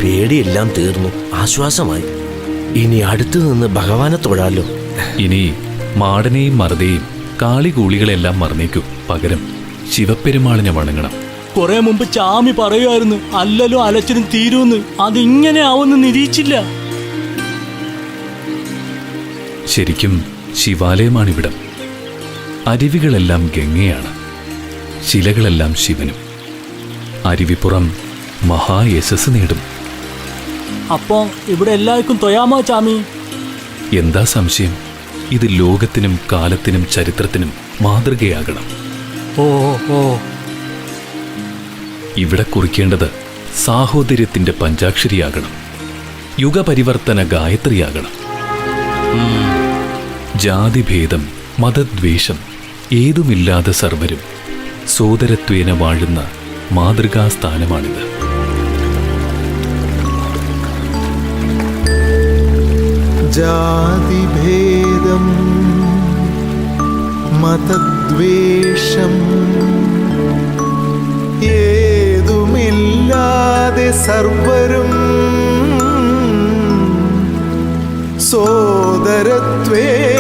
പേടിയെല്ലാം തീർന്നു, ആശ്വാസമായി. ഇനി അടുത്തു നിന്ന് ഭഗവാനെ തൊഴാലോ. ഇനി മാടനെയും മറുതയും കാളികൂളികളെല്ലാം മറന്നേക്കൂ. പകരം ശിവപെരുമാളിനെ വണങ്ങണം. കുറെ മുമ്പ് ചാമി പറയുമായിരുന്നു അല്ലലും അലച്ചിലും തീരുമെന്ന്. അതിങ്ങനെ ആവുമെന്ന് നിരീക്ഷിച്ചില്ല. ശരിക്കും ശിവാലയമാണിവിടം. അരുവികളെല്ലാം ഗംഗയാണ്, ശിലകളെല്ലാം ശിവനും. അരുവിപ്പുറം മഹായശസ് നേടും. അപ്പോ ഇവിടെ എല്ലാവർക്കും തൊയാമോ ചാമി? എന്താ സംശയം? ഇത് ലോകത്തിനും കാലത്തിനും ചരിത്രത്തിനും മാതൃകയാകണം. ഓ ഓ ഇവിടെ കുറിക്കേണ്ടത് സാഹോദര്യത്തിന്റെ പഞ്ചാക്ഷരിയാകണം, യുഗപരിവർത്തന ഗായത്രിയാകണം. ജാതിഭേദം മതദ്വേഷം ഏതുമില്ലാതെ സർവരും സോദരത്വേന വാഴുന്ന മാതൃകാസ്ഥാനമാണിത്. ജാതിഭേദം മതദ്വേഷം ഏതുമില്ലാതെ സർവരും സോദരത്വേ